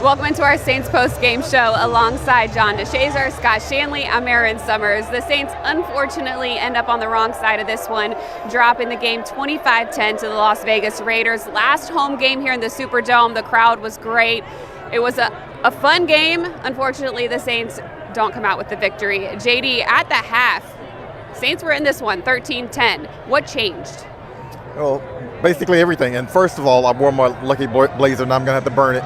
Welcome into our Saints post-game show alongside John DeShazer, Scott Shanley. I'm Erin Summers. The Saints unfortunately end up on the wrong side of this one, dropping the game 25-10 to the Las Vegas Raiders. Last home game here in the Superdome. The crowd was great. It was a fun game. Unfortunately, the Saints don't come out with the victory. JD, at the half, Saints were in this one 13-10. What changed? Well, basically everything. And first of all, I wore my lucky blazer and I'm going to have to burn it.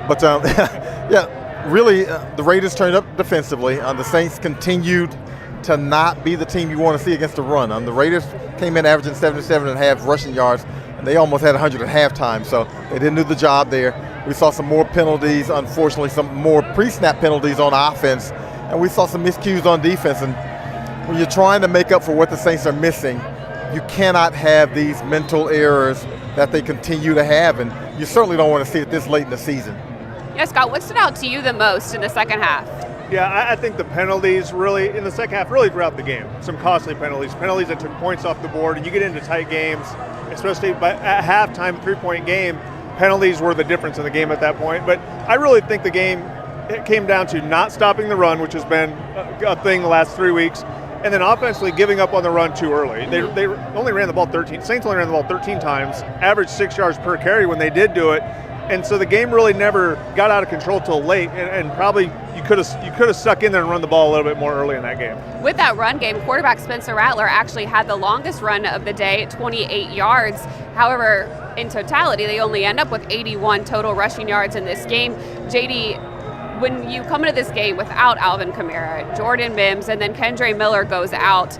But yeah, really, the Raiders turned up defensively. The Saints continued to not be the team you want to see against the run. The Raiders came in averaging 77.5 rushing yards, and they almost had 100 at halftime, so they didn't do the job there. We saw some more penalties, unfortunately, some more pre-snap penalties on offense, and we saw some miscues on defense. And when you're trying to make up for what the Saints are missing, you cannot have these mental errors that they continue to have, and you certainly don't want to see it this late in the season. Yeah, Scott, what stood out to you the most in the second half? Yeah, I think the penalties really, in the second half, really throughout the game. Some costly penalties that took points off the board, and you get into tight games, especially at halftime, 3-point game, penalties were the difference in the game at that point. But I really think the game, it came down to not stopping the run, which has been a thing the last 3 weeks, and then offensively giving up on the run too early. They only ran the ball 13, Saints only ran the ball 13 times, averaged 6 yards per carry when they did do it. And so the game really never got out of control till late, and probably you could have stuck in there and run the ball a little bit more early in that game. With that run game, quarterback Spencer Rattler actually had the longest run of the day, 28 yards. However, in totality, they only end up with 81 total rushing yards in this game. JD, when you come into this game without Alvin Kamara, Jordan Mims, and then Kendre Miller goes out,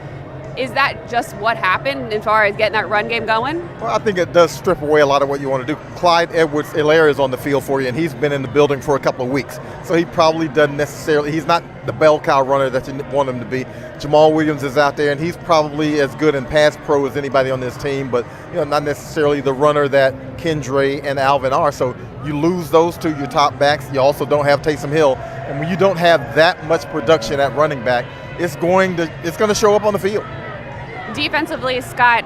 is that just what happened as far as getting that run game going? Well, I think it does strip away a lot of what you want to do. Clyde Edwards-Helaire is on the field for you, and he's been in the building for a couple of weeks. So he probably doesn't necessarily, he's not the bell cow runner that you want him to be. Jamal Williams is out there, and he's probably as good in pass pro as anybody on this team, but not necessarily the runner that Kendre and Alvin are. So you lose those two, your top backs. You also don't have Taysom Hill. And when you don't have that much production at running back, it's going to show up on the field. Defensively, Scott,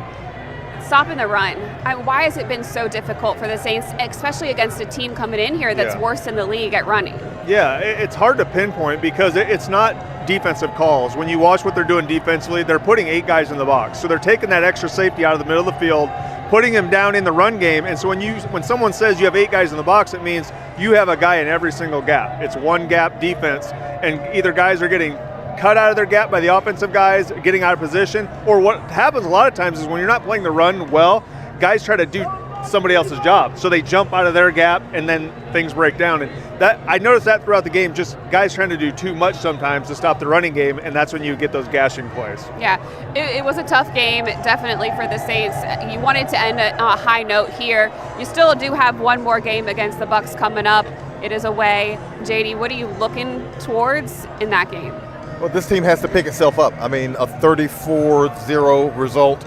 stopping the run. Why has it been so difficult for the Saints, especially against a team coming in here that's worse in the league at running? Yeah, it's hard to pinpoint because it's not defensive calls. When you watch what they're doing defensively, they're putting 8 guys in the box. So they're taking that extra safety out of the middle of the field, putting him down in the run game. And so when someone says you have 8 guys in the box, it means you have a guy in every single gap. It's one gap defense, and either guys are getting cut out of their gap by the offensive guys, getting out of position, or what happens a lot of times is when you're not playing the run well, guys try to do somebody else's job. So they jump out of their gap and then things break down. And that I noticed that throughout the game, just guys trying to do too much sometimes to stop the running game, and that's when you get those gashing plays. Yeah, it was a tough game, definitely for the Saints. You wanted to end on a high note here. You still do have one more game against the Bucs coming up. It is away. JD, what are you looking towards in that game? Well, this team has to pick itself up. I mean, a 34-0 result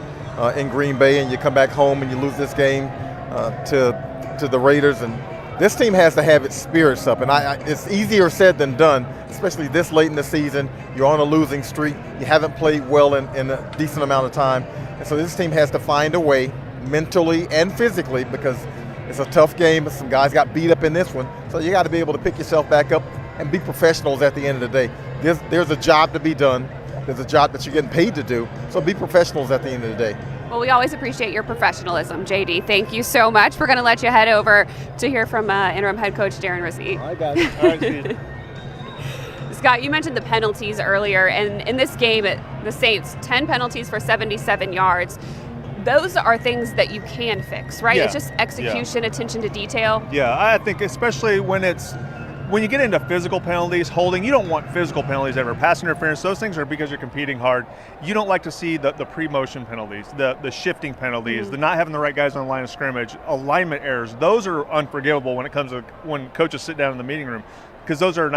in Green Bay, and you come back home and you lose this game to the Raiders. And this team has to have its spirits up. And it's easier said than done, especially this late in the season. You're on a losing streak. You haven't played well in a decent amount of time. And so this team has to find a way, mentally and physically, because it's a tough game. Some guys got beat up in this one. So you got to be able to pick yourself back up and be professionals at the end of the day. There's a job to be done. There's a job that you're getting paid to do. So be professionals at the end of the day. Well, we always appreciate your professionalism, JD. Thank you so much. We're going to let you head over to hear from interim head coach Darren Rizzi. All right, guys. All right, Scott, you mentioned the penalties earlier, and in this game, the Saints, 10 penalties for 77 yards. Those are things that you can fix, right? Yeah. It's just execution, attention to detail. Yeah, I think especially when you get into physical penalties, holding, you don't want physical penalties ever. Pass interference, those things are because you're competing hard. You don't like to see the pre-motion penalties, the shifting penalties, the not having the right guys on the line of scrimmage, alignment errors. Those are unforgivable when it comes to when coaches sit down in the meeting room, because those are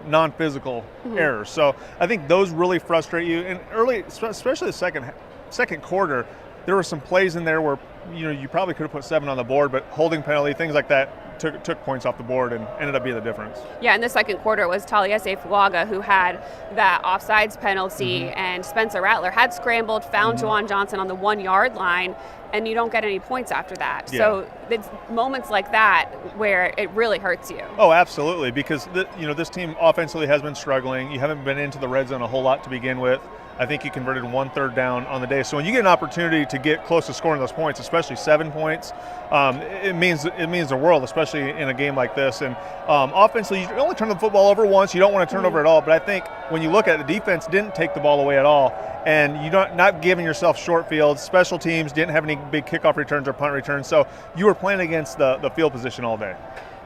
non-physical errors. So I think those really frustrate you. And early, especially the second quarter, there were some plays in there where you probably could have put 7 on the board, but holding penalty, things like that, took points off the board and ended up being the difference. Yeah, in the second quarter, it was Taliesin Fuaga who had that offsides penalty, and Spencer Rattler had scrambled, found Juwan Johnson on the 1 yard line, and you don't get any points after that. Yeah. So it's moments like that where it really hurts you. Oh, absolutely, because this team offensively has been struggling. You haven't been into the red zone a whole lot to begin with. I think you converted 1 third down on the day. So when you get an opportunity to get close to scoring those points, especially 7 points, it means the world, especially in a game like this. And offensively, you only turn the football over once. You don't want to turn over at all. But I think when you look at it, the defense didn't take the ball away at all, and you're not giving yourself short fields. Special teams didn't have any big kickoff returns or punt returns. So you were playing against the field position all day.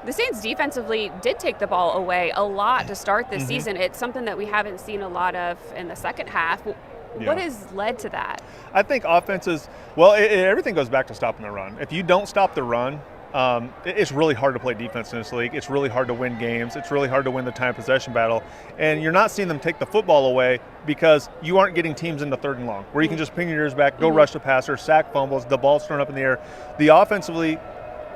The Saints defensively did take the ball away a lot to start this season. It's something that we haven't seen a lot of in the second half. What has led to that? I think offenses, well, everything goes back to stopping the run. If you don't stop the run, it's really hard to play defense in this league. It's really hard to win games. It's really hard to win the time possession battle. And you're not seeing them take the football away because you aren't getting teams into 3rd and long, where you can just ping your ears back, go rush the passer, sack fumbles, the ball's thrown up in the air.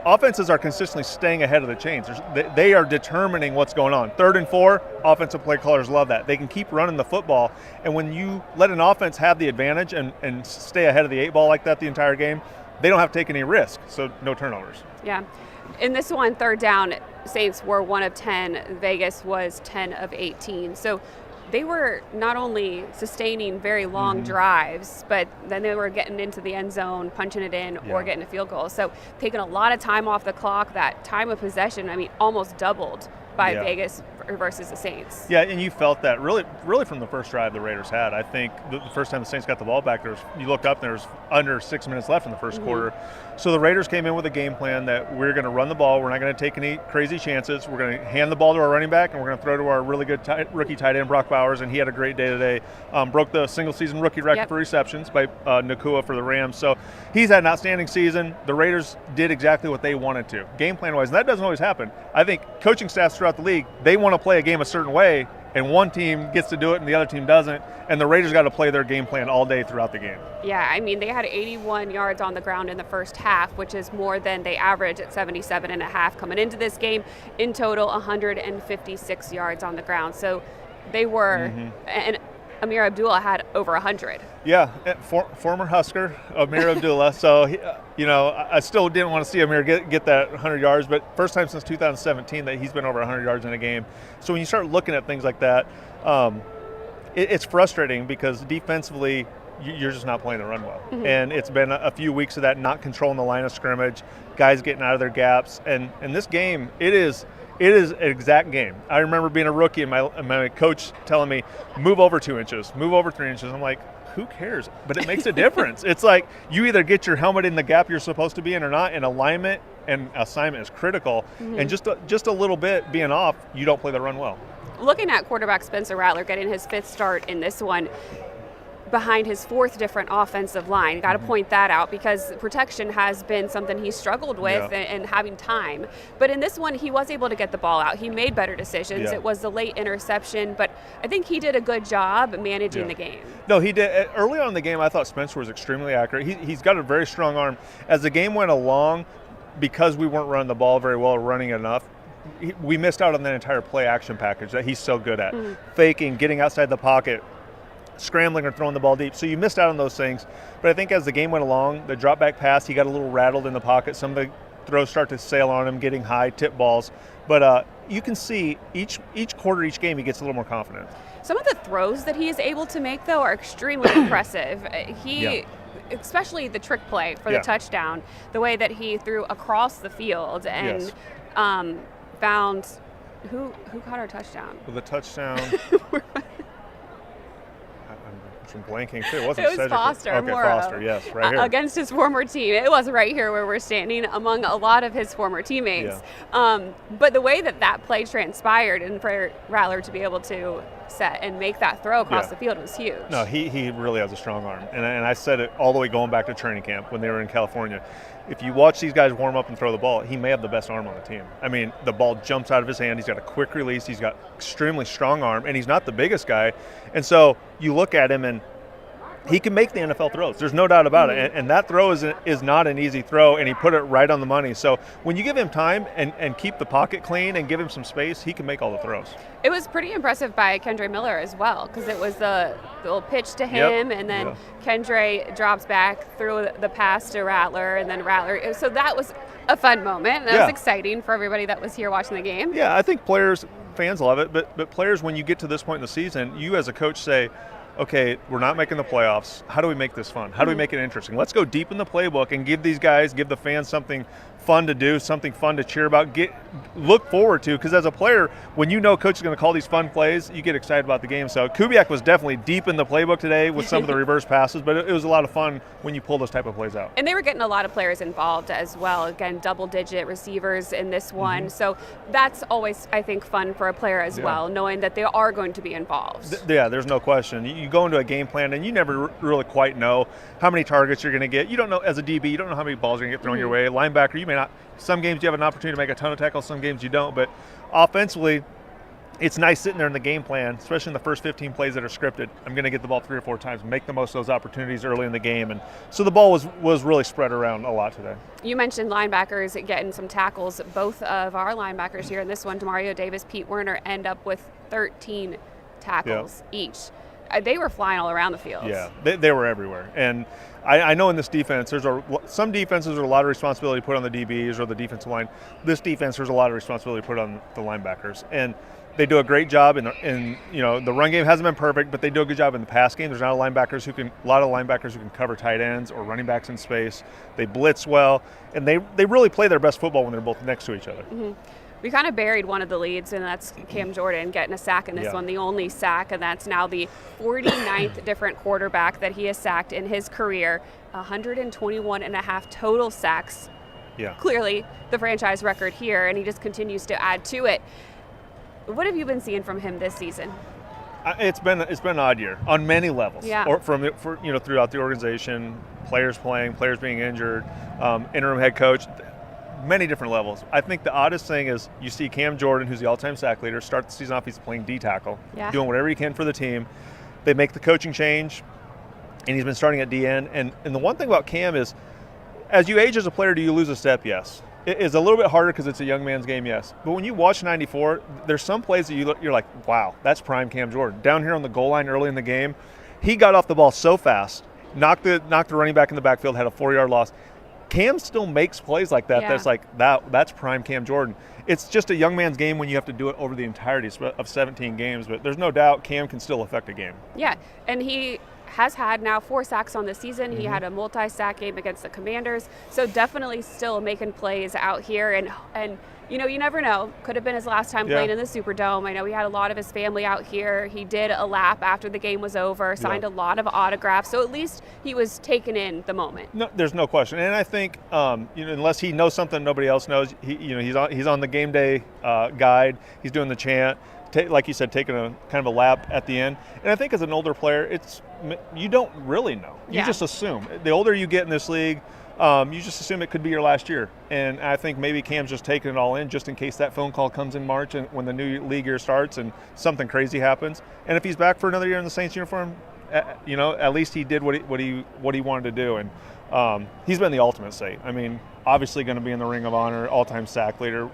Offenses are consistently staying ahead of the chains. They are determining what's going on. 3rd and 4, offensive play callers love that. They can keep running the football, and when you let an offense have the advantage and stay ahead of the 8 ball like that the entire game, they don't have to take any risk, so no turnovers. Yeah. In this one, 3rd down, Saints were 1 of 10. Vegas was 10 of 18. So they were not only sustaining very long drives, but then they were getting into the end zone, punching it in, or getting a field goal. So taking a lot of time off the clock. That time of possession, almost doubled by Vegas versus the Saints. Yeah, and you felt that really from the first drive the Raiders had. I think the first time the Saints got the ball back, you look up and there's under 6 minutes left in the first quarter. So the Raiders came in with a game plan that we're going to run the ball. We're not going to take any crazy chances. We're going to hand the ball to our running back, and we're going to throw to our really good rookie tight end, Brock Bowers, and he had a great day today. Broke the single-season rookie record for receptions by Nakua for the Rams. So he's had an outstanding season. The Raiders did exactly what they wanted to, game plan-wise, and that doesn't always happen. I think coaching staffs throughout the league, they want to play a game a certain way, and one team gets to do it and the other team doesn't, and the Raiders got to play their game plan all day throughout the game. Yeah, they had 81 yards on the ground in the first half, which is more than they average at 77 and a half coming into this game. In total, 156 yards on the ground. So they were, and Amir Abdullah had over 100. Yeah, former Husker, Amir Abdullah. So, I still didn't want to see Amir get that 100 yards, but first time since 2017 that he's been over 100 yards in a game. So when you start looking at things like that, it's frustrating because defensively, you're just not playing the run well. And it's been a few weeks of that, not controlling the line of scrimmage, guys getting out of their gaps. And this game, it is an exact game. I remember being a rookie and my coach telling me, move over 2 inches, move over 3 inches. I'm like, who cares? But it makes a difference. It's like you either get your helmet in the gap you're supposed to be in or not, and alignment and assignment is critical. And just a little bit being off, you don't play the run well. Looking at quarterback Spencer Rattler getting his 5th start in this one, behind his 4th different offensive line. Got to point that out because protection has been something he struggled with and having time. But in this one, he was able to get the ball out. He made better decisions. It was the late interception, but I think he did a good job managing the game. No, he did. Early on in the game, I thought Spencer was extremely accurate. He's got a very strong arm. As the game went along, because we weren't running the ball very well, running enough, we missed out on that entire play action package that he's so good at. Faking, getting outside the pocket, scrambling or throwing the ball deep. So you missed out on those things. But I think as the game went along, the drop back pass, he got a little rattled in the pocket. Some of the throws start to sail on him, getting high tip balls. But you can see each quarter, each game, he gets a little more confident. Some of the throws that he is able to make, though, are extremely impressive. Especially the trick play for the touchdown, the way that he threw across the field and found who caught our touchdown? Well, the touchdown. I'm blanking too. It wasn't it was Cedric. Foster. Okay, Foster, yes, right here. Against his former team. It was right here where we're standing among a lot of his former teammates. But the way that play transpired and for Rattler to be able to set and make that throw across the field was huge. No, he really has a strong arm. And I said it all the way going back to training camp when they were in California. If you watch these guys warm up and throw the ball, he may have the best arm on the team. The ball jumps out of his hand. He's got a quick release. He's got extremely strong arm, and he's not the biggest guy. And so you look at him, and he can make the NFL throws. There's no doubt about it. And that throw is not an easy throw, and he put it right on the money. So when you give him time and keep the pocket clean and give him some space, he can make all the throws. It was pretty impressive by Kendre Miller as well, because it was the little pitch to him, and then Kendre drops back through the pass to Rattler, and then Rattler. So that was a fun moment. That was exciting for everybody that was here watching the game. Yeah, I think fans love it, but players, when you get to this point in the season, you as a coach say, okay, we're not making the playoffs. How do we make this fun? How do we make it interesting? Let's go deep in the playbook and give the fans something fun to do, something fun to cheer about, look forward to, because as a player, when you know coach is going to call these fun plays, you get excited about the game. So Kubiak was definitely deep in the playbook today with some of the reverse passes, but it was a lot of fun when you pull those type of plays out. And they were getting a lot of players involved as well. Again, double-digit receivers in this one. So that's always, I think, fun for a player as well, knowing that they are going to be involved. There's no question. You go into a game plan and you never really quite know how many targets you're going to get. You don't know, as a DB, you don't know how many balls are going to get thrown your way. Linebacker, you may not. Some games you have an opportunity to make a ton of tackles, some games you don't. But offensively, it's nice sitting there in the game plan, especially in the first 15 plays that are scripted. I'm going to get the ball 3 or 4 times, make the most of those opportunities early in the game. And so the ball was really spread around a lot today. You mentioned linebackers getting some tackles. Both of our linebackers here in this one, Demario Davis, Pete Werner, end up with 13 tackles each. They were flying all around the field. Yeah, they were everywhere. And I know in this defense, some defenses are a lot of responsibility put on the DBs or the defensive line. This defense, there's a lot of responsibility put on the linebackers. And they do a great job in the run game hasn't been perfect, but they do a good job in the pass game. There's not a lot of linebackers who can cover tight ends or running backs in space. They blitz well, and they really play their best football when they're both next to each other. We kind of buried one of the leads, and that's Cam Jordan getting a sack in this one, the only sack, and that's now the 49th different quarterback that he has sacked in his career, 121 and a half total sacks. Yeah. Clearly the franchise record here, and he just continues to add to it. What have you been seeing from him this season? It's been an odd year on many levels. Yeah. Or throughout the organization, players playing, players being injured, interim head coach. Many different levels. I think the oddest thing is you see Cam Jordan, who's the all-time sack leader, start the season off, he's playing D-tackle, doing whatever he can for the team. They make the coaching change, and he's been starting at DN. And the one thing about Cam is, as you age as a player, do you lose a step? Yes. It is a little bit harder because it's a young man's game, yes. But when you watch 94, there's some plays that you're like, wow, that's prime Cam Jordan. Down here on the goal line early in the game, he got off the ball so fast, knocked the running back in the backfield, had a 4-yard loss. Cam still makes plays like that. That's like that's prime Cam Jordan. It's just a young man's game when you have to do it over the entirety of 17 games, but there's no doubt Cam can still affect a game. Yeah, and he has had now 4 sacks on the season. He had a multi-sack game against the Commanders, so definitely still making plays out here. And you never know. Could have been his last time playing in the Superdome. I know he had a lot of his family out here. He did a lap after the game was over, signed a lot of autographs, so at least he was taking in the moment. No, there's no question. And I think unless he knows something nobody else knows, he's on the game day guide. He's doing the chant. Like you said, taking a kind of a lap at the end. And I think as an older player, you don't really know. You just assume. The older you get in this league, you just assume it could be your last year. And I think maybe Cam's just taking it all in just in case that phone call comes in March and when the new league year starts and something crazy happens. And if he's back for another year in the Saints uniform, at least he did what he wanted to do. And he's been the ultimate Saint. I mean, obviously going to be in the Ring of Honor, all-time sack leader.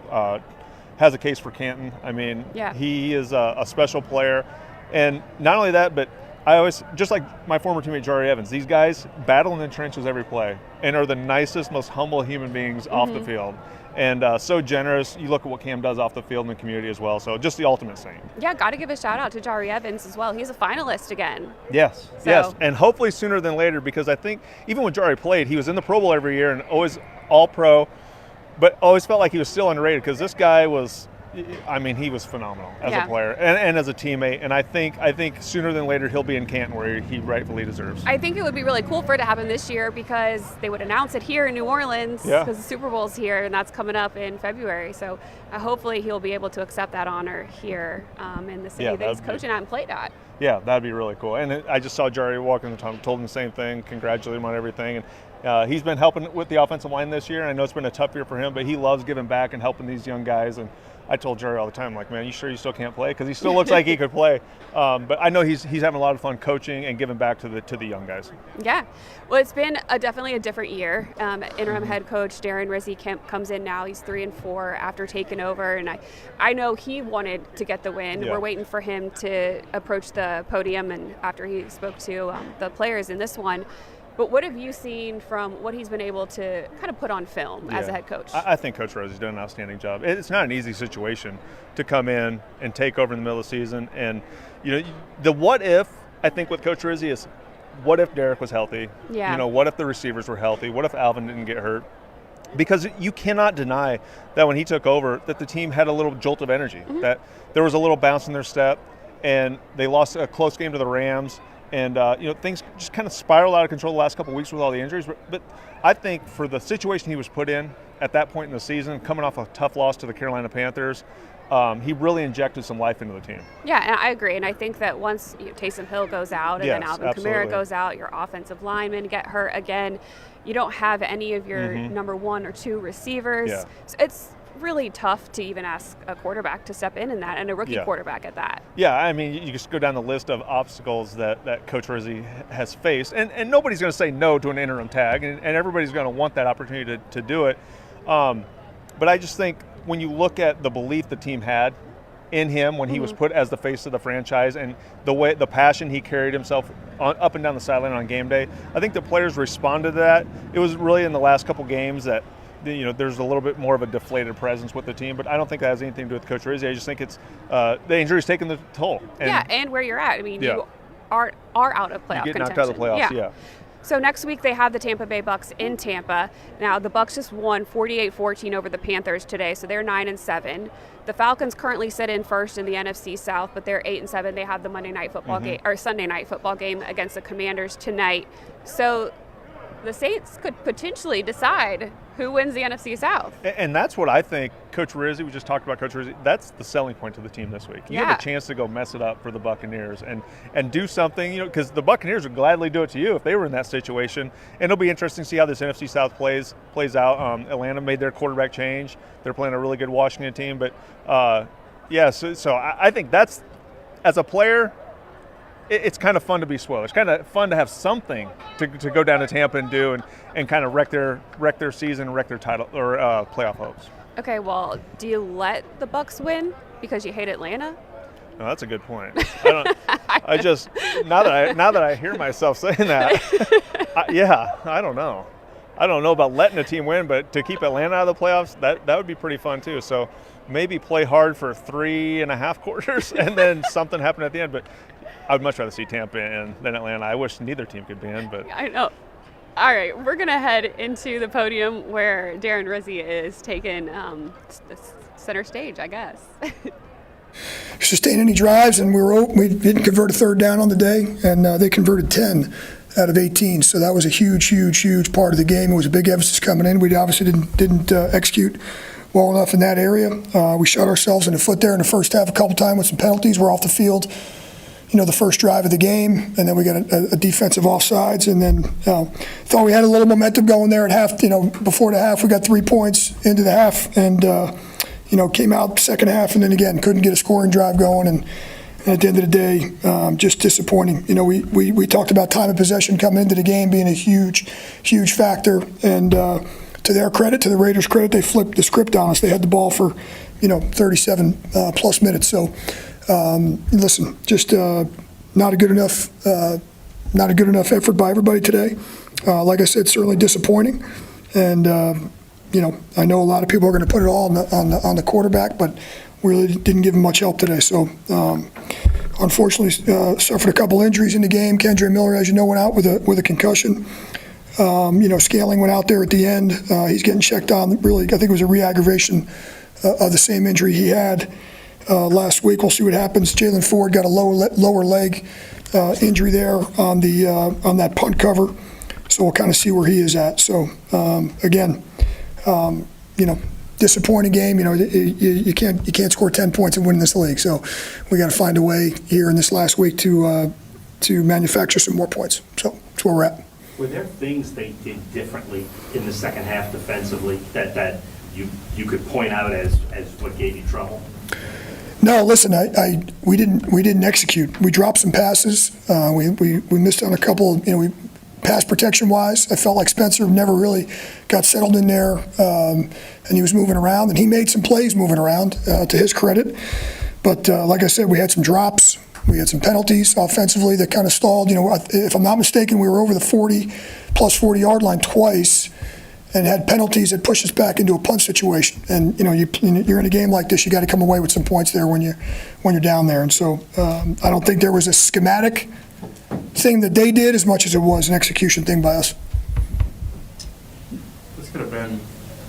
Has a case for Canton. I mean, he is a special player. And not only that, but I always, just like my former teammate Jari Evans, these guys battle in the trenches every play and are the nicest, most humble human beings off the field. And so generous. You look at what Cam does off the field in the community as well. So just the ultimate Saint. Yeah, got to give a shout out to Jari Evans as well. He's a finalist again. Yes, yes. And hopefully sooner than later, because I think even when Jari played, he was in the Pro Bowl every year and always all-pro. But always felt like he was still underrated because this guy was, he was phenomenal as a player and as a teammate. And I think sooner than later he'll be in Canton where he rightfully deserves. I think it would be really cool for it to happen this year because they would announce it here in New Orleans because the Super Bowl's here and that's coming up in February. So hopefully he'll be able to accept that honor here in the city that he's coaching at and played at. Yeah, that'd be really cool. And I just saw Jari walking the time, told him the same thing, congratulated him on everything. He's been helping with the offensive line this year, and I know it's been a tough year for him, but he loves giving back and helping these young guys. And I told Jerry all the time, like, man, you sure you still can't play? Because he still looks like he could play. But I know he's having a lot of fun coaching and giving back to the young guys. Yeah. Well, it's been definitely a different year. Interim head coach Darren Rizzi comes in now. He's 3-4 after taking over, and I know he wanted to get the win. Yeah. We're waiting for him to approach the podium, and after he spoke to the players in this one. But what have you seen from what he's been able to kind of put on film as a head coach? I think Coach Rossie's done an outstanding job. It's not an easy situation to come in and take over in the middle of the season. And, the what if, I think, with Coach Rizzi is, what if Derek was healthy? Yeah. What if the receivers were healthy? What if Alvin didn't get hurt? Because you cannot deny that when he took over, that the team had a little jolt of energy, that there was a little bounce in their step, and they lost a close game to the Rams. And, things just kind of spiraled out of control the last couple of weeks with all the injuries. But I think for the situation he was put in at that point in the season, coming off a tough loss to the Carolina Panthers, he really injected some life into the team. Yeah, and I agree. And I think that once Taysom Hill goes out and then Alvin Kamara goes out, your offensive linemen get hurt again, you don't have any of your number 1 or 2 receivers. Yeah. So it's really tough to even ask a quarterback to step in that, and a rookie quarterback at that. Yeah, I mean, you just go down the list of obstacles that Coach Rizzi has faced, and nobody's going to say no to an interim tag, and everybody's going to want that opportunity to do it. But I just think when you look at the belief the team had in him when he was put as the face of the franchise, and the passion he carried himself up and down the sideline on game day, I think the players responded to that. It was really in the last couple games that there's a little bit more of a deflated presence with the team, but I don't think that has anything to do with Coach Rizzi. I just think it's the injury's taking the toll. And where you're at. I mean, you are out of playoff contention. You get knocked out of the playoffs, yeah. So next week they have the Tampa Bay Bucks in Tampa. Now the Bucks just won 48-14 over the Panthers today, so they're 9-7. The Falcons currently sit in first in the NFC South, but they're 8-7. They have the Monday night football game or Sunday night football game against the Commanders tonight. So the Saints could potentially decide who wins the NFC South. And that's what I think Coach Rizzi, we just talked about Coach Rizzi, that's the selling point to the team this week. You have a chance to go mess it up for the Buccaneers and do something, because the Buccaneers would gladly do it to you if they were in that situation. And it'll be interesting to see how this NFC South plays out. Atlanta made their quarterback change. They're playing a really good Washington team. But, so I think that's, as a player, it's kind of fun to be spoiled. It's kind of fun to have something to go down to Tampa and do and kind of wreck their season, wreck their title or playoff hopes. Okay, well, do you let the Bucks win because you hate Atlanta? No, that's a good point. I just now that I hear myself saying that, I don't know. I don't know about letting a team win, but to keep Atlanta out of the playoffs, that would be pretty fun too. So maybe play hard for 3.5 quarters and then something happen at the end. But I would much rather see Tampa in than Atlanta. I wish neither team could be in, but I know. All right, we're going to head into the podium where Darren Rizzi is taking the center stage, I guess. Sustain any drives, and we didn't convert a third down on the day, and they converted 10 out of 18. So that was a huge part of the game. It was a big emphasis coming in. We obviously didn't execute well enough in that area. We shot ourselves in the foot there in the first half a couple times with some penalties. We're off the field, the first drive of the game, and then we got a defensive offsides, and then thought we had a little momentum going there at half. Before the half, we got 3 points into the half, and came out second half, and then again couldn't get a scoring drive going, and at the end of the day, just disappointing. We talked about time of possession coming into the game being a huge factor, and to their credit, to the Raiders' credit, they flipped the script on us. They had the ball for 37 plus minutes. So. Listen, just not a good enough effort by everybody today. Like I said, certainly disappointing, and I know a lot of people are going to put it all on the quarterback, but we really didn't give him much help today. So, unfortunately, suffered a couple injuries in the game. Kendre Miller, as you know, went out with a concussion. Scaling went out there at the end. He's getting checked on. Really, I think it was a re-aggravation of the same injury he had last week. We'll see what happens. Jalen Ford got a lower leg injury there on that punt cover, so we'll kind of see where he is at. So again, disappointing game. You can't score 10 points and win this league. So we got to find a way here in this last week to manufacture some more points. So that's where we're at. Were there things they did differently in the second half defensively that you could point out as what gave you trouble? No, listen, we didn't execute. We dropped some passes. We missed on a couple. Pass protection wise, I felt like Spencer never really got settled in there, and he was moving around, and he made some plays moving around, to his credit. But like I said, we had some drops. We had some penalties offensively that kind of stalled. If I'm not mistaken, we were over the 40-plus-40-yard line twice, and had penalties that pushed us back into a punt situation. And you're in a game like this, you got to come away with some points there when you're down there. And so I don't think there was a schematic thing that they did as much as it was an execution thing by us. This could have been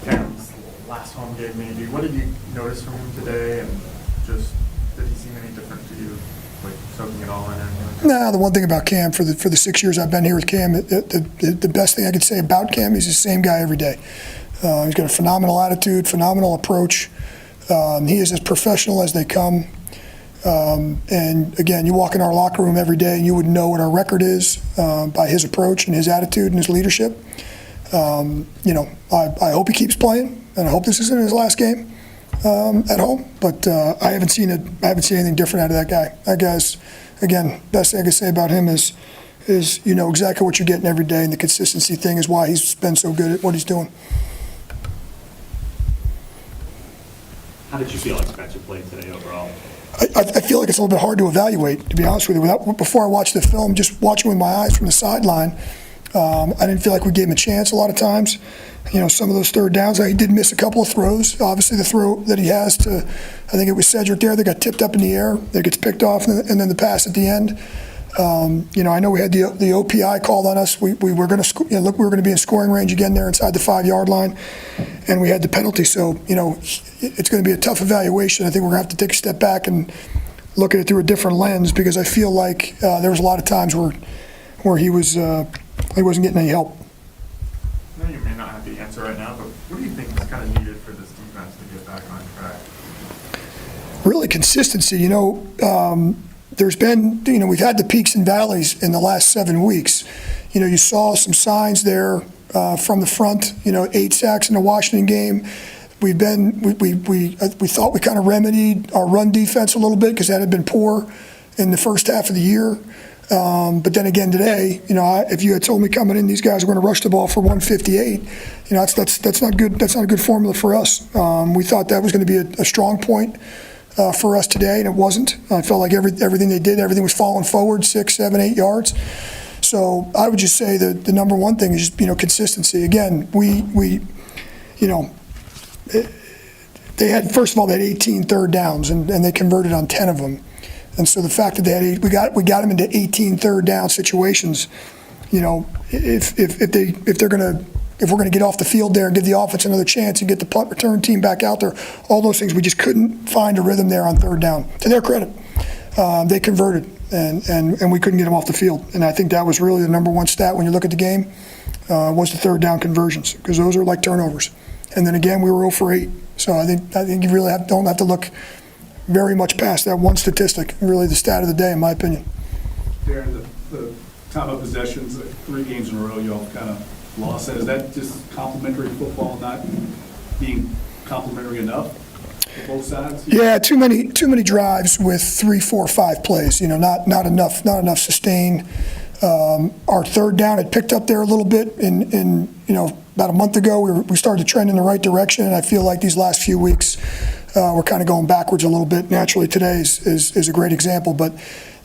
Cam's last home game, maybe. What did you notice from him today, and just did he seem any different to you, like soaking it all in? No, the one thing about Cam for the 6 years I've been here with Cam, the best thing I could say about Cam, he's the same guy every day. He's got a phenomenal attitude, phenomenal approach. He is as professional as they come. And again, you walk in our locker room every day and you would know what our record is by his approach and his attitude and his leadership. I hope he keeps playing, and I hope this isn't his last game at home. But I haven't seen anything different out of that guy. That guy's, again, best thing I can say about him is exactly what you're getting every day, and the consistency thing is why he's been so good at what he's doing. How did you feel like Spencer played today overall? I feel like it's a little bit hard to evaluate, to be honest with you. Before I watched the film, just watching with my eyes from the sideline, I didn't feel like we gave him a chance a lot of times. Some of those third downs, he did miss a couple of throws. Obviously, the throw that he has to, I think it was Cedric there, that got tipped up in the air, that gets picked off, and then the pass at the end. I know we had the OPI called on us. We were going to we were going to be in scoring range again there inside the 5-yard line, and we had the penalty. So it's going to be a tough evaluation. I think we're going to have to take a step back and look at it through a different lens, because I feel like there was a lot of times where he wasn't getting any help. I know you may not have the answer right now, but what do you think is kind of needed for this defense to get back on track? Really, consistency. There's been, we've had the peaks and valleys in the last 7 weeks. You saw some signs there from the front. 8 sacks in the Washington game. We thought we kind of remedied our run defense a little bit, because that had been poor in the first half of the year. But then again today, if you had told me coming in these guys are going to rush the ball for 158, that's not good. That's not a good formula for us. We thought that was going to be a strong point for us today, and it wasn't. I felt like everything they did, everything was falling forward 6, 7, 8 yards. So I would just say that the number one thing is just consistency. Again, they had, first of all, they had 18 third downs, and they converted on 10 of them. And so the fact that they had we got them into 18 third down situations. If we're going to get off the field there and give the offense another chance and get the punt return team back out there, all those things, we just couldn't find a rhythm there on third down. To their credit, they converted, and we couldn't get them off the field. And I think that was really the number one stat when you look at the game, was the third down conversions, because those are like turnovers. And then again, we were 0 for 8. So I think you really don't have to look very much past that one statistic, really the stat of the day, in my opinion. Darren, the time of possessions, 3 games in a row, you all kind of lost that. Is that just complimentary football not being complimentary enough for both sides? Yeah, too many drives with 3, 4, 5 plays. Not enough sustain. Our third down had picked up there a little bit in about a month ago. We started to trend in the right direction, and I feel like these last few weeks we're kind of going backwards a little bit. Naturally, today is a great example, but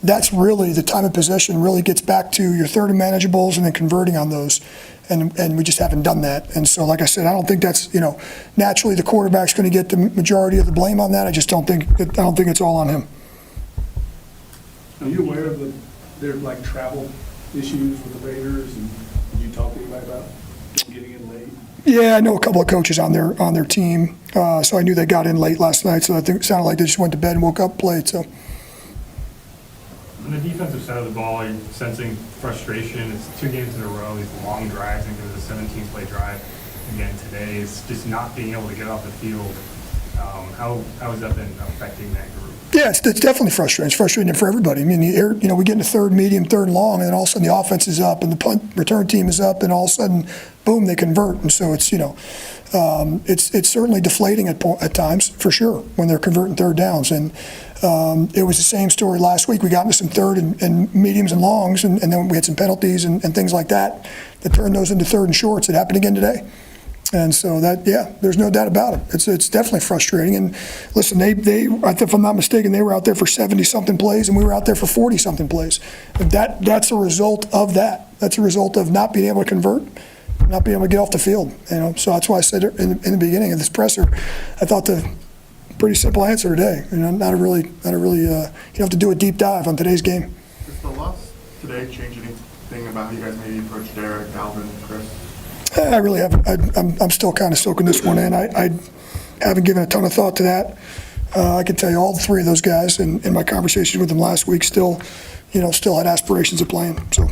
that's really the time of possession really gets back to your third and manageables and then converting on those. And we just haven't done that. And so, like I said, I don't think that's, naturally the quarterback's going to get the majority of the blame on that. I just don't think it's all on him. Are you aware of their travel issues with the Raiders, and did you talk to anybody about getting in late? Yeah, I know a couple of coaches on their team, so I knew they got in late last night. So I think it sounded like they just went to bed and woke up, played. So. On the defensive side of the ball, you're sensing frustration. It's 2 games in a row, these long drives, and it was a 17-play drive again today. It's just not being able to get off the field. How has that been affecting that group? Yeah, it's definitely frustrating. It's frustrating for everybody. I mean, we get into third, medium, third, and long, and then all of a sudden the offense is up, and the punt return team is up, and all of a sudden, boom, they convert. And so it's it's certainly deflating at times for sure when they're converting third downs. And it was the same story last week. We got into some third and mediums and longs, and then we had some penalties and things like that turned those into third and shorts. It happened again today. And so there's no doubt about it. It's definitely frustrating. And listen, they if I'm not mistaken, they were out there for 70-something plays, and we were out there for 40-something plays. And that's a result of that. That's a result of not being able to convert, not being able to get off the field. So that's why I said in the beginning of this presser, I thought the pretty simple answer today. Not a really. You don't have to do a deep dive on today's game. Does the loss today change anything about how you guys maybe approach Derek, Alvin, Chris? I really haven't. I'm still kind of soaking this one in. I haven't given a ton of thought to that. I can tell you all three of those guys in my conversations with them last week still had aspirations of playing. So,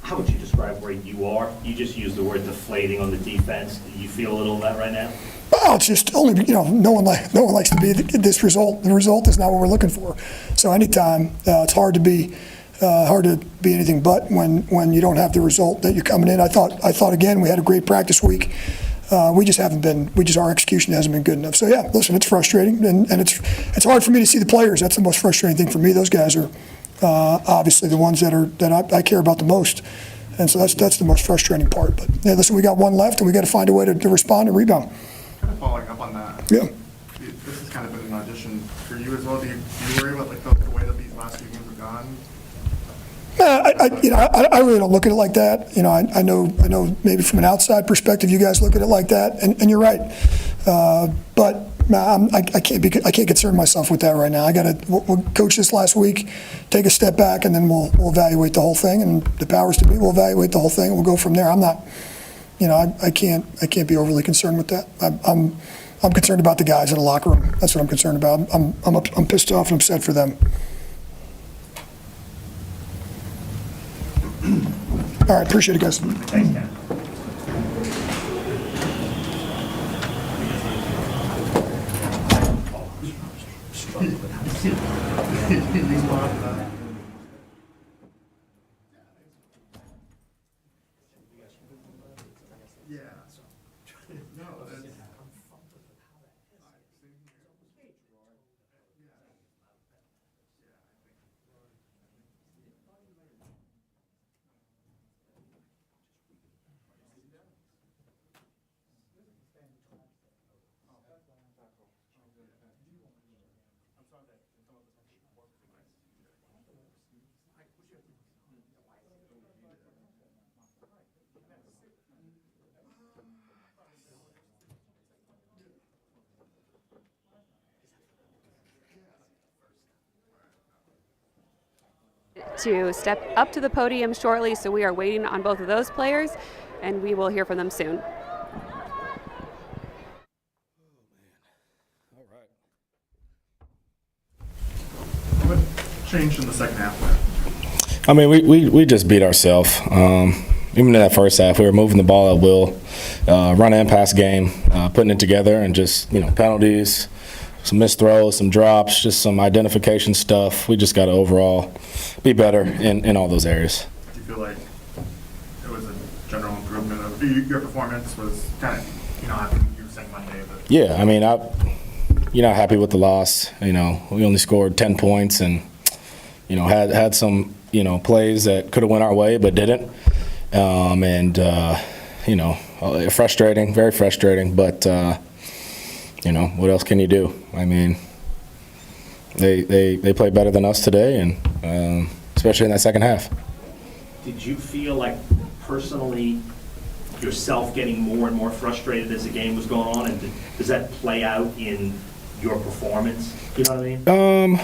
how would you describe where you are? You just used the word deflating on the defense. Do you feel a little of that right now? Well, it's just only no one likes to be this result. The result is not what we're looking for. So anytime it's hard to be anything but when you don't have the result that you're coming in. I thought again we had a great practice week. We just haven't been. Our execution hasn't been good enough. So yeah, listen, it's frustrating and it's hard for me to see the players. That's the most frustrating thing for me. Those guys are obviously the ones that I care about the most. And so that's the most frustrating part. But yeah, listen, we got one left, and we got to find a way to respond and rebound. Kind of following up on that. Yeah. This has kind of been an audition for you as well. Do you worry about the way that these last few games have gone? I really don't look at it like that. I know maybe from an outside perspective, you guys look at it like that, and you're right. But I can't concern myself with that right now. We'll coach this last week, take a step back, and then we'll evaluate the whole thing. And the powers to be will evaluate the whole thing, and we'll go from there. I'm not, I can't be overly concerned with that. I'm concerned about the guys in the locker room. That's what I'm concerned about. I'm pissed off and upset for them. All right, appreciate it, guys. Thanks, Ken. To step up to the podium shortly, so we are waiting on both of those players, and we will hear from them soon. What changed in the second half? I mean, we just beat ourselves. Even in that first half, we were moving the ball at will, run and pass game, putting it together, and just penalties, some missed throws, some drops, just some identification stuff. We just got to overall be better in all those areas. Do you feel like it was a general improvement of your performance? Was kind of after you were saying Monday, but yeah, I mean, you're not happy with the loss. We only scored 10 points, and had some plays that could have went our way but didn't, frustrating, very frustrating, but. What else can you do? I mean, they played better than us today, and especially in that second half. Did you feel like personally yourself getting more and more frustrated as the game was going on, and does that play out in your performance? You know what I mean?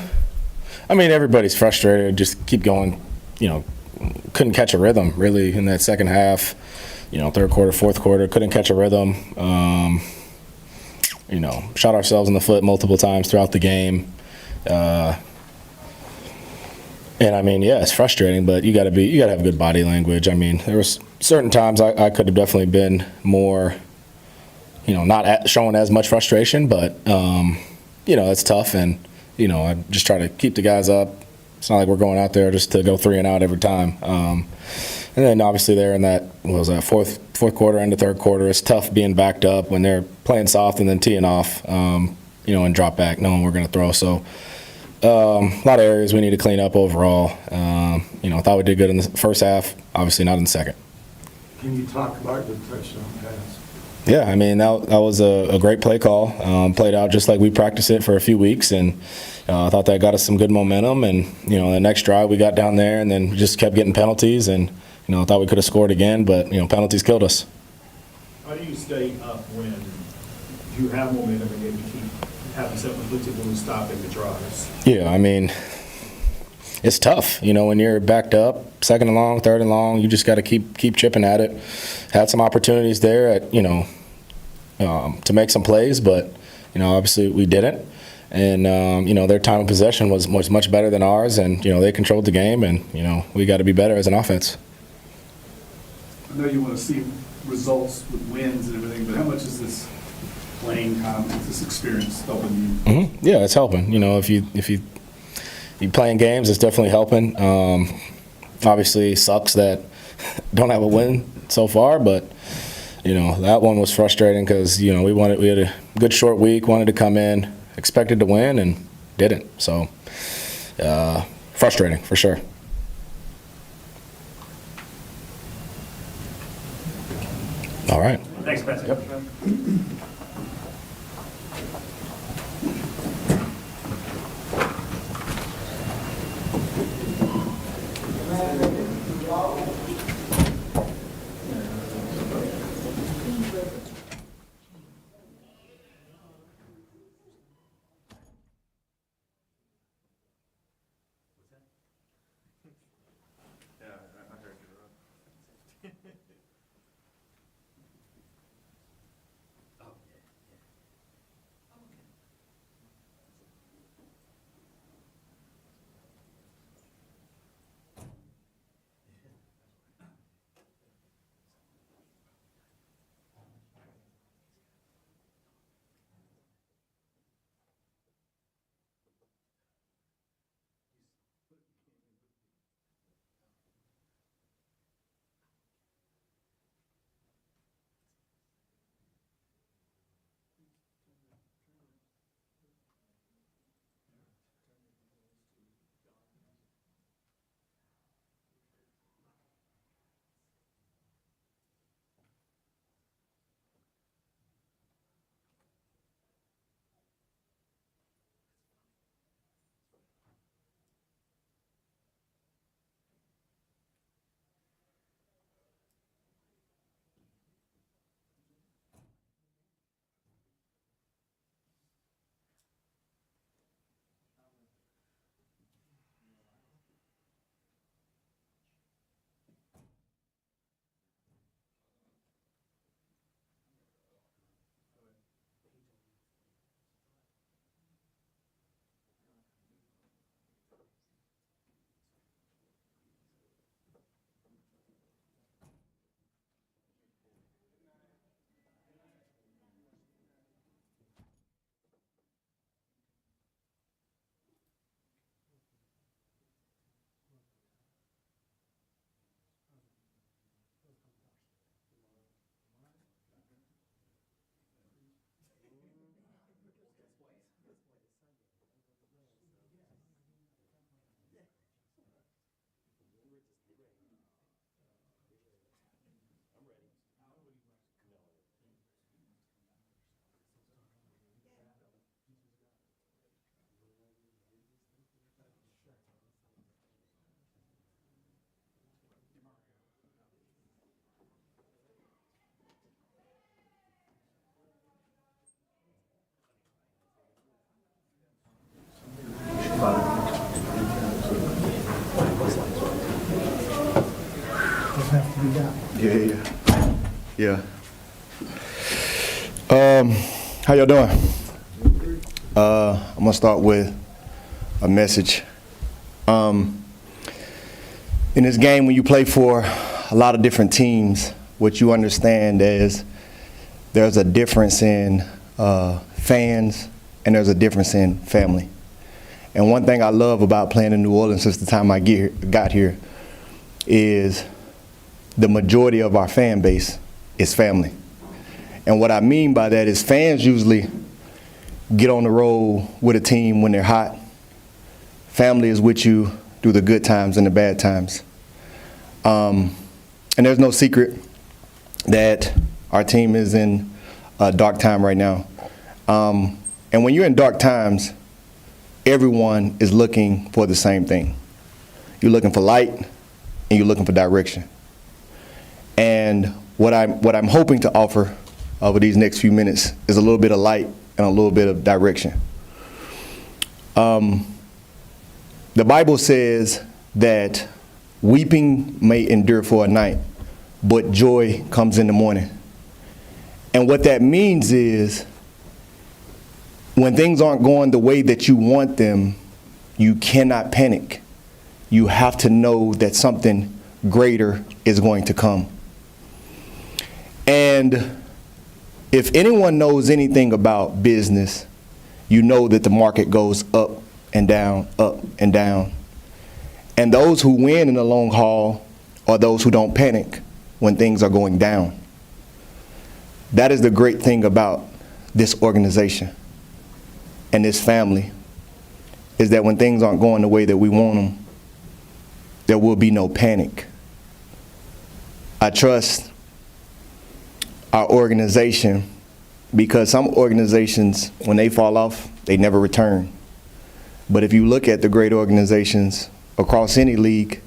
I mean, everybody's frustrated. Just keep going. Couldn't catch a rhythm really in that second half. Third quarter, fourth quarter, couldn't catch a rhythm. Shot ourselves in the foot multiple times throughout the game. And I mean, yeah, it's frustrating, but you gotta have good body language. I mean, there was certain times I could have definitely been more, not showing as much frustration, but it's tough, and I just try to keep the guys up. It's not like we're going out there just to go 3 and out every time. And then obviously there in that fourth quarter into third quarter, it's tough being backed up when they're playing soft and then teeing off, and drop back, knowing we're going to throw. So a lot of areas we need to clean up overall. I thought we did good in the first half, obviously not in the second. Can you talk about the touchdown pass? Yeah, I mean, that was a great play call. Played out just like we practiced it for a few weeks, and I thought that got us some good momentum. And, the next drive we got down there and then just kept getting penalties, and, I thought we could have scored again, but, penalties killed us. How do you stay up when you have momentum and then you keep having self-inflicted wounds stopping the drives? Yeah, I mean, it's tough. When you're backed up, second and long, third and long, you just got to keep chipping at it. Had some opportunities there at, to make some plays, but, obviously we didn't. And, their time of possession was much better than ours, and, they controlled the game, and, we got to be better as an offense. I know you want to see results with wins and everything, but how much is this playing time, this experience helping you? Mm-hmm. Yeah, it's helping. If you playing games, it's definitely helping. Obviously, sucks that don't have a win so far, but that one was frustrating because we had a good short week, wanted to come in, expected to win, and didn't. So frustrating for sure. All right. Thanks, Patrick. Yep. Yeah. How y'all doing? I'm gonna start with a message. In this game, when you play for a lot of different teams, what you understand is there's a difference in fans and there's a difference in family. And one thing I love about playing in New Orleans since the time I got here is the majority of our fan base is family. And what I mean by that is fans usually get on the road with a team when they're hot. Family is with you through the good times and the bad times. And there's no secret that our team is in a dark time right now. And when you're in dark times, everyone is looking for the same thing. You're looking for light and you're looking for direction. And what I'm hoping to offer over these next few minutes is a little bit of light and a little bit of direction. The Bible says that weeping may endure for a night, but joy comes in the morning. And what that means is when things aren't going the way that you want them, you cannot panic. You have to know that something greater is going to come. And if anyone knows anything about business, you know that the market goes up and down, up and down. And those who win in the long haul are those who don't panic when things are going down. That is the great thing about this organization and this family, is that when things aren't going the way that we want them, there will be no panic. I trust our organization because some organizations, when they fall off, they never return. But if you look at the great organizations across any league,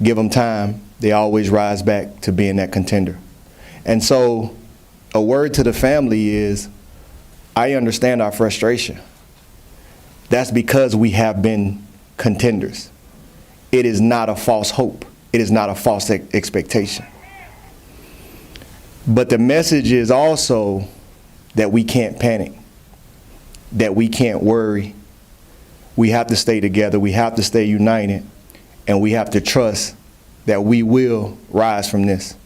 give them time, they always rise back to being that contender. And so a word to the family is, I understand our frustration. That's because we have been contenders. It is not a false hope. It is not a false expectation. But the message is also that we can't panic, that we can't worry. We have to stay together. We have to stay united. And we have to trust that we will rise from this.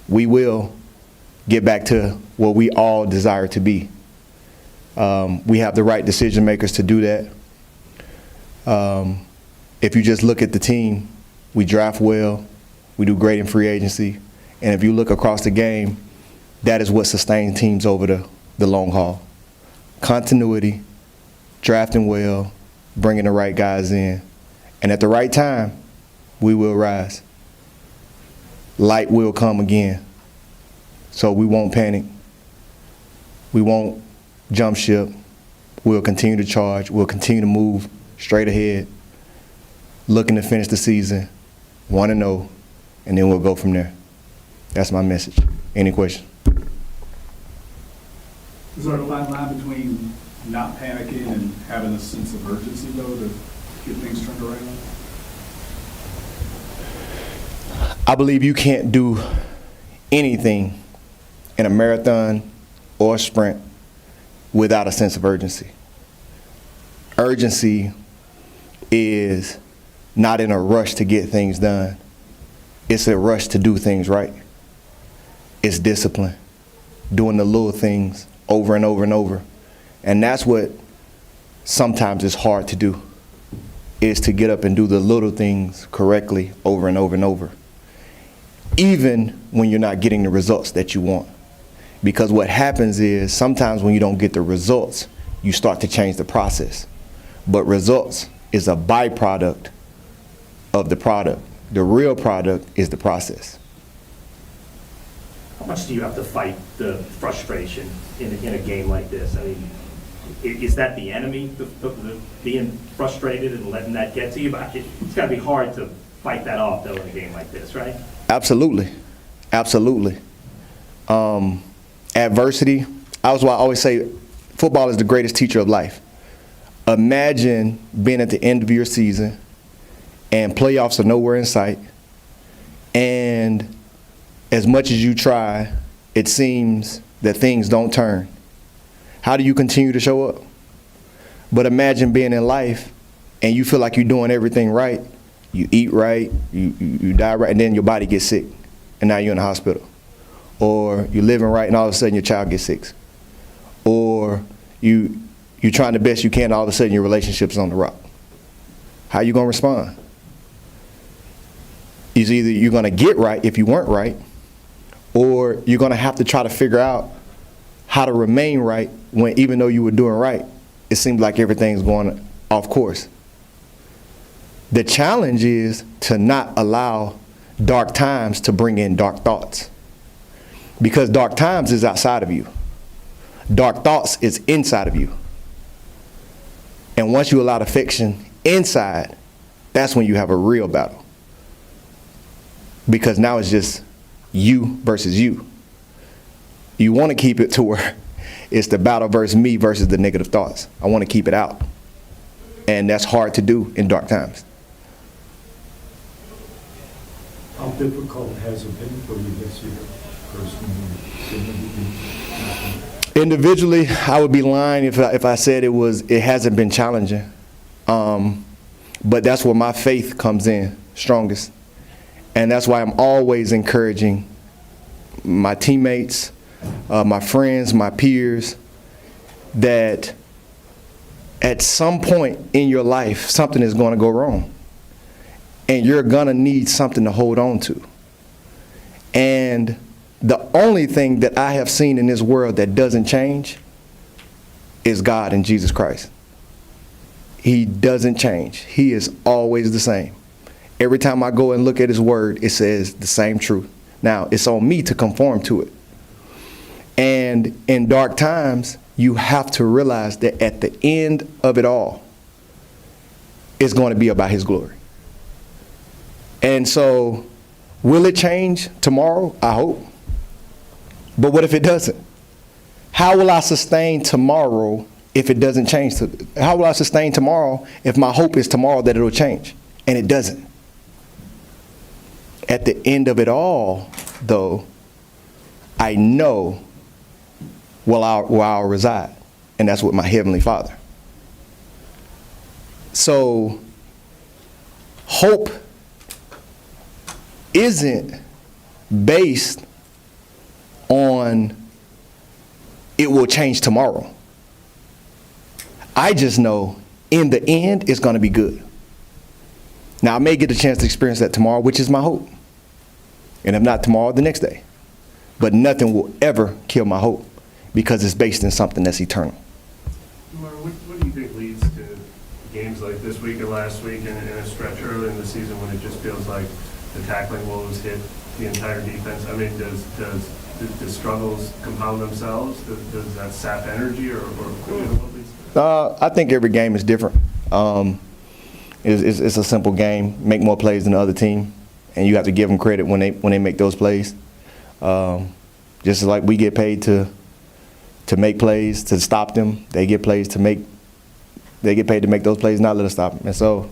We will get back to what we all desire to be. We have the right decision makers to do that. If you just look at the team, we draft well, we do great in free agency, and if you look across the game, that is what sustains teams over the long haul. Continuity, drafting well, bringing the right guys in, and at the right time, we will rise. Light will come again, so we won't panic. We won't jump ship. We'll continue to charge. We'll continue to move straight ahead, looking to finish the season 1-0, and then we'll go from there. That's my message. Any questions? Is there a fine line between not panicking and having a sense of urgency, though, to get things turned around? I believe you can't do anything in a marathon or a sprint without a sense of urgency. Urgency is not in a rush to get things done. It's a rush to do things right. It's discipline, doing the little things over and over and over. And that's what sometimes is hard to do, is to get up and do the little things correctly over and over and over, even when you're not getting the results that you want. Because what happens is sometimes when you don't get the results, you start to change the process. But results is a byproduct of the product. The real product is the process. How much do you have to fight the frustration in a game like this? I mean, is that the enemy, the being frustrated and letting that get to you? But it's got to be hard to fight that off, though, in a game like this, right? Absolutely. Absolutely. Adversity, I always say football is the greatest teacher of life. Imagine being at the end of your season and playoffs are nowhere in sight, and as much as you try, it seems that things don't turn. How do you continue to show up? But imagine being in life and you feel like you're doing everything right. You eat right, you die right, and then your body gets sick, and now you're in the hospital. Or you're living right and all of a sudden your child gets sick. Or you You're trying the best you can, all of a sudden your relationship's on the rock. How you gonna respond? Is either you're gonna get right if you weren't right, or you're gonna have to try to figure out how to remain right when, even though you were doing right, it seems like everything's going off course. The challenge is to not allow dark times to bring in dark thoughts, because dark times is outside of you. Dark thoughts is inside of you. And once you allow the fiction inside, that's when you have a real battle. Because now it's just you versus you. You want to keep it to where it's the battle versus me versus the negative thoughts. I want to keep it out. And that's hard to do in dark times. How difficult has it been for you this year, personally? Individually, I would be lying if I said it hasn't been challenging. But that's where my faith comes in strongest. And that's why I'm always encouraging my teammates, my friends, my peers, that at some point in your life, something is going to go wrong. And you're going to need something to hold on to. And the only thing that I have seen in this world that doesn't change is God and Jesus Christ. He doesn't change. He is always the same. Every time I go and look at his word, it says the same truth. Now, it's on me to conform to it. And in dark times, you have to realize that at the end of it all, it's going to be about his glory. And so, will it change tomorrow? I hope. But what if it doesn't? How will I sustain tomorrow if it doesn't change? How will I sustain tomorrow if my hope is tomorrow that it'll change? And it doesn't. At the end of it all, though, I know where I'll reside, and that's with my Heavenly Father. So, hope isn't based on it will change tomorrow. I just know in the end it's going to be good. Now, I may get a chance to experience that tomorrow, which is my hope. And if not tomorrow, the next day. But nothing will ever kill my hope because it's based in something that's eternal. What do you think leads to games like this week or last week and in a stretch early in the season when it just feels like the tackling woes hit the entire defense? I mean, does struggles compound themselves? Does that sap energy or what leads to that? I think every game is different. It's a simple game. Make more plays than the other team, and you have to give them credit when they make those plays. Just like we get paid to make plays, to stop them, they get paid to make those plays, not let us stop them. And so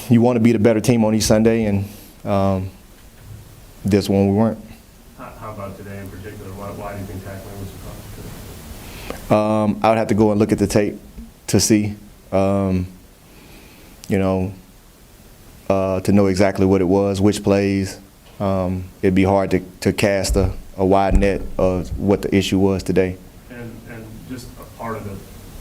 you want to be the better team on each Sunday, and this one we weren't. How about today in particular? Why do you think tackling was a problem today? I would have to go and look at the tape to see, to know exactly what it was, which plays. It'd be hard to cast a wide net of what the issue was today. And just a part of the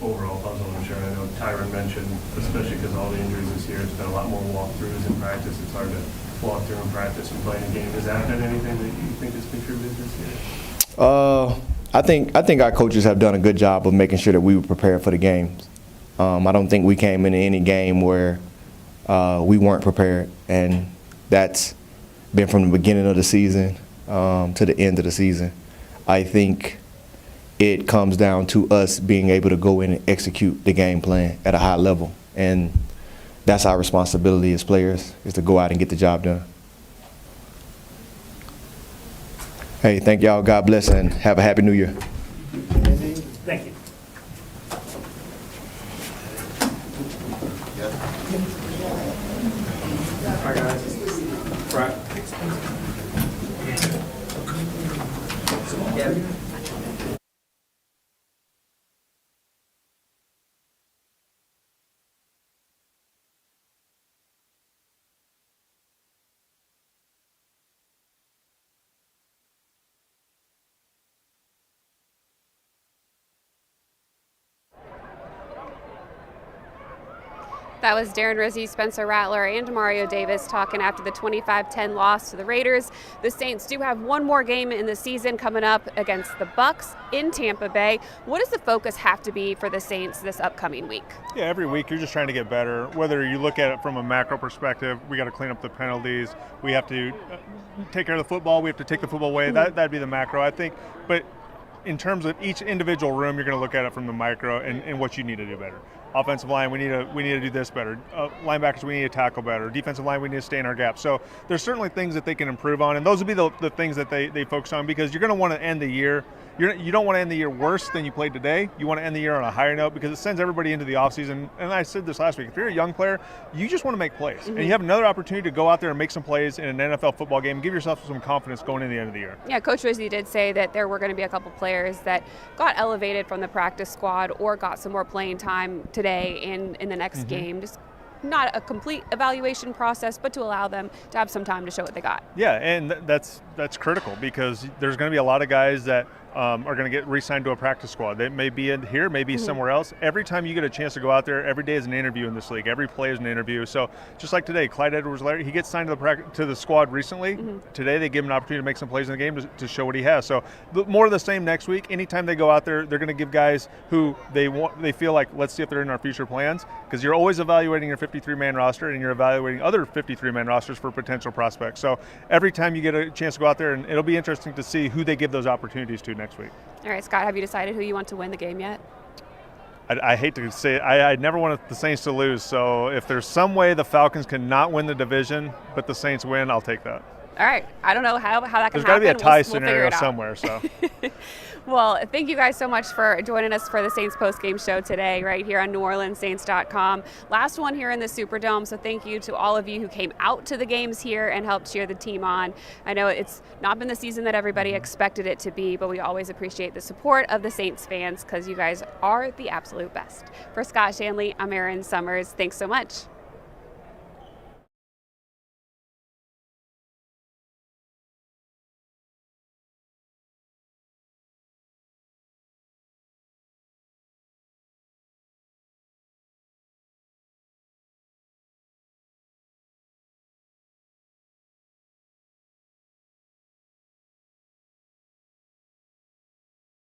overall puzzle, I'm sure. I know Tyron mentioned, especially because of all the injuries this year, it's been a lot more walkthroughs in practice. It's hard to walk through in practice and play in a game. Has that been anything that you think has contributed this year? I think our coaches have done a good job of making sure that we were prepared for the games. I don't think we came into any game where we weren't prepared, and that's been from the beginning of the season to the end of the season. I think it comes down to us being able to go in and execute the game plan at a high level, and that's our responsibility as players, is to go out and get the job done. Hey, thank y'all. God bless, and have a happy New Year. Thank you. Hi, guys. Right. That was Darren Rizzi, Spencer Rattler, and Mario Davis talking after the 25-10 loss to the Raiders. The Saints do have one more game in the season coming up against the Bucs in Tampa Bay. What does the focus have to be for the Saints this upcoming week? Yeah, every week you're just trying to get better. Whether you look at it from a macro perspective, we got to clean up the penalties. We have to take care of the football. We have to take the football away. That'd be the macro, I think. But in terms of each individual room, you're going to look at it from the micro and what you need to do better. Offensive line, we need to do this better. Linebackers, we need to tackle better. Defensive line, we need to stay in our gap. So there's certainly things that they can improve on, and those would be the things that they focus on, because you're going to want to end the year. You don't want to end the year worse than you played today. You want to end the year on a higher note, because it sends everybody into the offseason. And I said this last week, if you're a young player, you just want to make plays. And you have another opportunity to go out there and make some plays in an NFL football game and give yourself some confidence going into the end of the year. Yeah, Coach Rizzi did say that there were going to be a couple players that got elevated from the practice squad or got some more playing time today in the next game. Just not a complete evaluation process, but to allow them to have some time to show what they got. Yeah, and that's critical, because there's going to be a lot of guys that are going to get re-signed to a practice squad. They may be in here, maybe somewhere else. Every time you get a chance to go out there, every day is an interview in this league. Every play is an interview. So just like today, Clyde Edwards-Helaire, he gets signed to the squad recently. Today they give him an opportunity to make some plays in the game to show what he has. So more of the same next week. Anytime they go out there, they're going to give guys who they feel like, let's see if they're in our future plans, because you're always evaluating your 53-man roster, and you're evaluating other 53-man rosters for potential prospects. So every time you get a chance to go out there, and it'll be interesting to see who they give those opportunities to next week. All right, Scott, have you decided who you want to win the game yet? I hate to say it, I never want the Saints to lose. So if there's some way the Falcons cannot win the division, but the Saints win, I'll take that. All right. I don't know how that can happen. There's got to be a tie we'll scenario somewhere. So. Well, thank you guys so much for joining us for the Saints postgame show today, right here on NewOrleansSaints.com. Last one here in the Superdome, so thank you to all of you who came out to the games here and helped cheer the team on. I know it's not been the season that everybody expected it to be, but we always appreciate the support of the Saints fans, because you guys are the absolute best. For Scott Shanley, I'm Erin Summers. Thanks so much.